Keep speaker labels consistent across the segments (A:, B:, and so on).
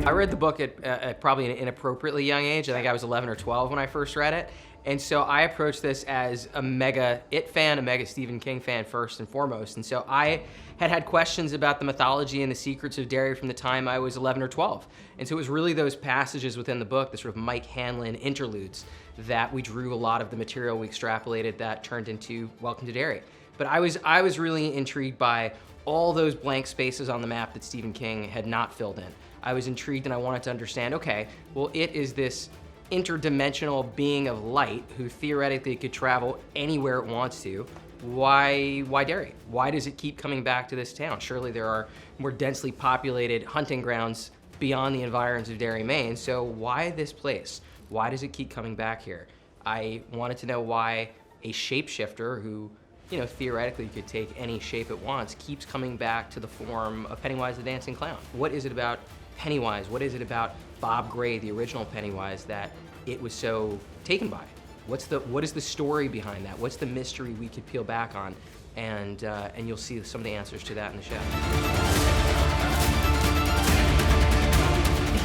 A: I read the book at probably an inappropriately young age. I think I was 11 or 12 when I first read it. And so I approached this as a mega It fan, a mega Stephen King fan first and foremost. And so I had questions about the mythology and the secrets of Derry from the time I was 11 or 12. And so it was really those passages within the book, the sort of Mike Hanlon interludes, that we drew a lot of the material we extrapolated that turned into Welcome to Derry. But I was really intrigued by all those blank spaces on the map that Stephen King had not filled in. I was intrigued and I wanted to understand, okay, well, it is this interdimensional being of light who theoretically could travel anywhere it wants to. Why Derry? Why does it keep coming back to this town? Surely there are more densely populated hunting grounds beyond the environs of Derry, Maine, so why this place? Why does it keep coming back here? I wanted to know why a shapeshifter who, you know, theoretically could take any shape it wants, keeps coming back to the form of Pennywise the Dancing Clown. What is it about Pennywise? What is it about Bob Gray, the original Pennywise, that it was so taken by? What is the story behind that? What's the mystery we could peel back on? And you'll see some of the answers to that in the show.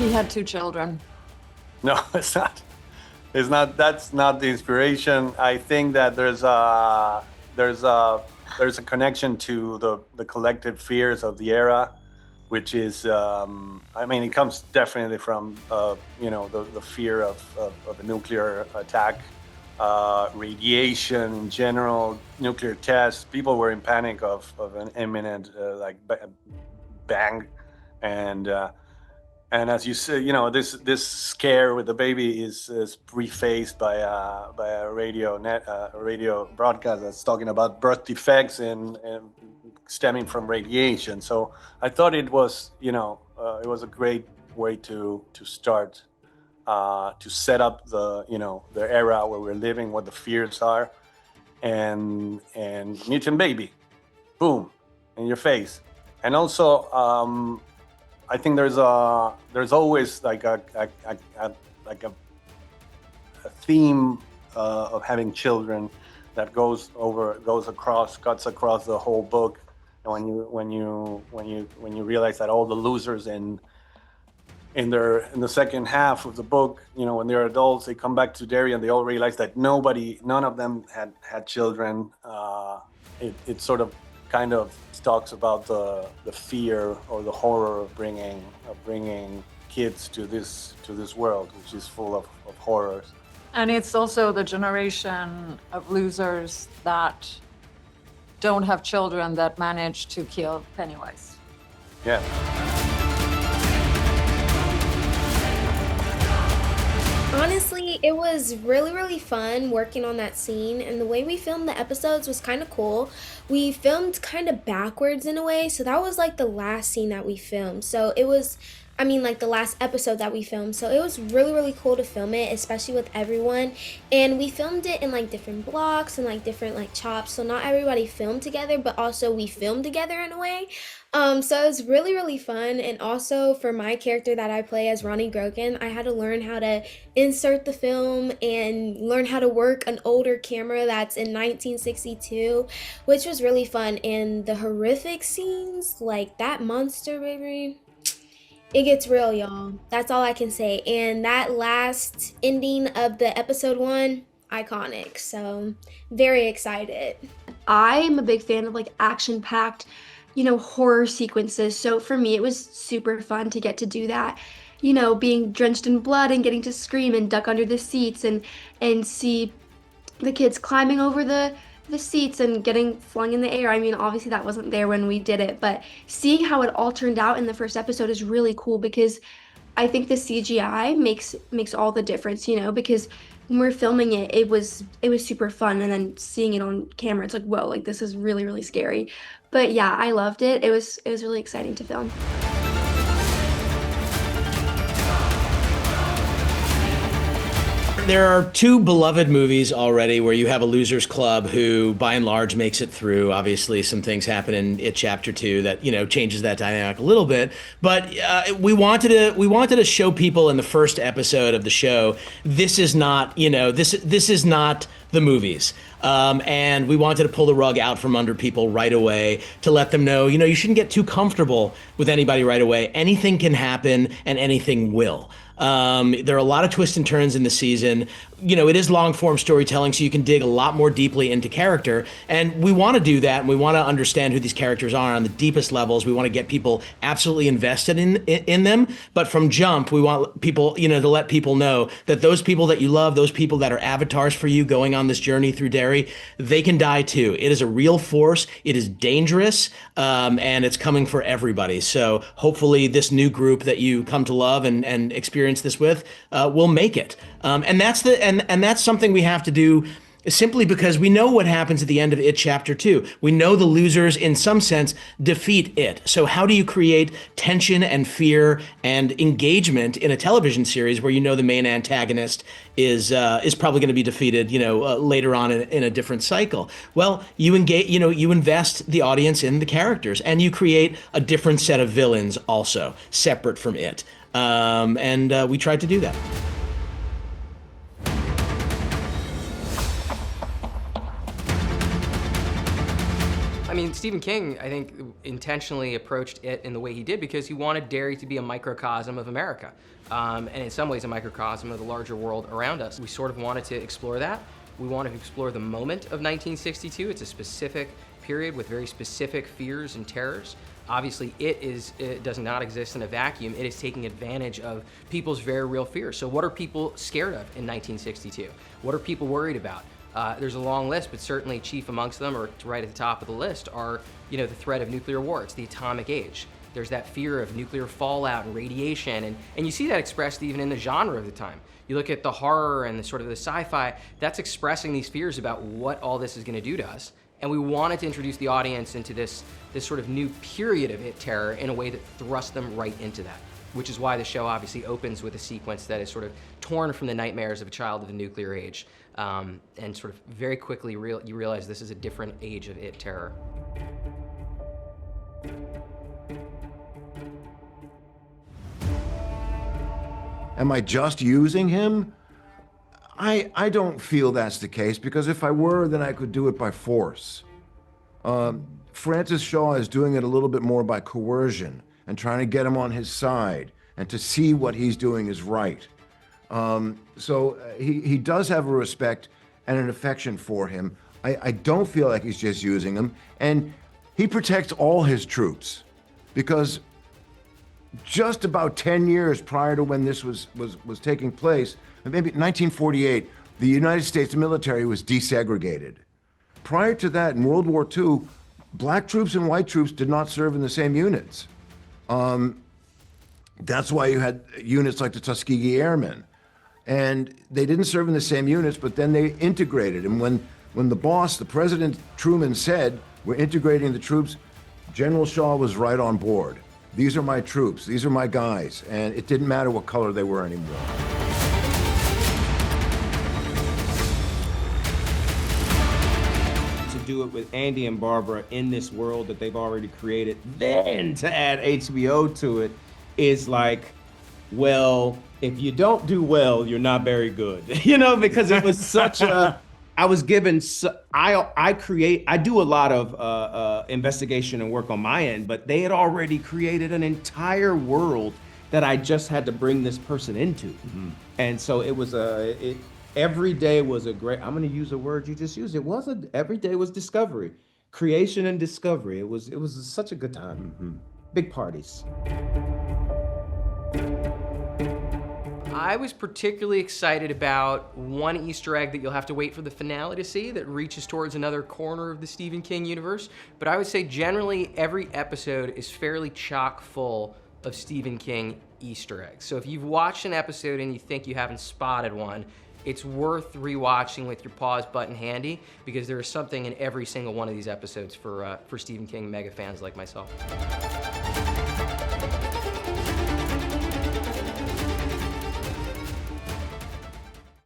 B: He had 2 children.
C: No, it's not. It's not. That's not the inspiration. I think that there's a connection to the collective fears of the era, which is, I mean, it comes definitely from, the fear of a nuclear attack, radiation in general, nuclear tests. People were in panic of an imminent, bang. And as you say, you know, this scare with the baby is prefaced by a radio broadcast that's talking about birth defects and stemming from radiation. So I thought it was, it was a great way to start to set up the era where we're living, what the fears are, and mutant baby, boom, in your face. And also, I think there's always like a theme of having children that cuts across the whole book. And when you realize that all the losers in the second half of the book, when they're adults, they come back to Derry and they all realize that none of them had children. It sort of kind of talks about the fear or the horror of bringing kids to this world, which is full of horrors.
B: And it's also the generation of losers that don't have children that manage to kill Pennywise.
C: Yeah.
D: Honestly, it was really, really fun working on that scene, and the way we filmed the episodes was kind of cool. We filmed kind of backwards in a way, so that was like the last scene that we filmed. So it was, the last episode that we filmed. So it was really, really cool to film it, especially with everyone. And we filmed it in like different blocks and like different like chops. So not everybody filmed together, but also we filmed together in a way. So it was really, really fun. And also for my character that I play as Ronnie Grogan, I had to learn how to insert the film and learn how to work an older camera that's in 1962, which was really fun. And the horrific scenes, like that monster, baby, it gets real, y'all. That's all I can say. And that last ending of the episode 1, iconic. So very excited.
E: I'm a big fan of like action-packed, horror sequences. So for me, it was super fun to get to do that, being drenched in blood and getting to scream and duck under the seats and see the kids climbing over the seats and getting flung in the air. Obviously that wasn't there when we did it, but seeing how it all turned out in the first episode is really cool because I think the CGI makes all the difference, because when we were filming it, it was super fun, and then seeing it on camera, it's like, whoa, like this is really, really scary. But yeah, I loved it. It was really exciting to film.
F: There are 2 beloved movies already where you have a losers club who, by and large, makes it through. Obviously, some things happen in It Chapter 2 that changes that dynamic a little bit. But we wanted to show people in the first episode of the show this is not this is not the movies. And we wanted to pull the rug out from under people right away to let them know, you shouldn't get too comfortable with anybody right away. Anything can happen and anything will. There are a lot of twists and turns in the season. It is long form storytelling, so you can dig a lot more deeply into character. And we want to do that, and we want to understand who these characters are on the deepest levels. We want to get people absolutely invested in them. But from jump, we want people, to let people know that those people that you love, those people that are avatars for you going on this journey through Derry, they can die too. It is a real force. It is dangerous, and it's coming for everybody. So hopefully this new group that you come to love and experience this with will make it. And that's something we have to do simply because we know what happens at the end of It Chapter 2. We know the losers, in some sense, defeat It. So how do you create tension and fear and engagement in a television series where the main antagonist is probably going to be defeated, later on in a different cycle? Well, you engage, you invest the audience in the characters, and you create a different set of villains also, separate from It. And we tried to do that.
A: I mean, Stephen King, I think, intentionally approached it in the way he did because he wanted Derry to be a microcosm of America, and in some ways a microcosm of the larger world around us. We sort of wanted to explore that. We wanted to explore the moment of 1962. It's a specific period with very specific fears and terrors. Obviously, it does not exist in a vacuum. It is taking advantage of people's very real fears. So what are people scared of in 1962? What are people worried about? There's a long list, but certainly chief amongst them, or right at the top of the list, are the threat of nuclear war. It's the atomic age. There's that fear of nuclear fallout and radiation, and you see that expressed even in the genre of the time. You look at the horror and the sort of the sci-fi, that's expressing these fears about what all this is going to do to us. And we wanted to introduce the audience into this sort of new period of It terror in a way that thrusts them right into that, which is why the show obviously opens with a sequence that is sort of torn from the nightmares of a child of the nuclear age, and sort of very quickly you realize this is a different age of It terror.
G: Am I just using him? I don't feel that's the case, because if I were, then I could do it by force. Francis Shaw is doing it a little bit more by coercion and trying to get him on his side and to see what he's doing is right. So he does have a respect and an affection for him. I don't feel like he's just using him. And he protects all his troops, because just about 10 years prior to when this was taking place, maybe 1948, the United States military was desegregated. Prior to that, in World War II, black troops and white troops did not serve in the same units. That's why you had units like the Tuskegee Airmen. And they didn't serve in the same units, but then they integrated. And when the boss, the President Truman, said, we're integrating the troops, General Shaw was right on board. These are my troops, these are my guys, and it didn't matter what color they were anymore.
H: To do it with Andy and Barbara in this world that they've already created, then to add HBO to it is like, well, if you don't do well, you're not very good, because it was such a, I was given, I do a lot of investigation and work on my end, but they had already created an entire world that I just had to bring this person into. Mm-hmm. And so it was every day was a great, I'm going to use a word you just used. Every day was discovery, creation and discovery. It was such a good time. Mm-hmm. Big parties.
A: I was particularly excited about one Easter egg that you'll have to wait for the finale to see that reaches towards another corner of the Stephen King universe. But I would say generally every episode is fairly chock full of Stephen King Easter eggs. So if you've watched an episode and you think you haven't spotted one, it's worth rewatching with your pause button handy, because there is something in every single one of these episodes for Stephen King mega fans like myself.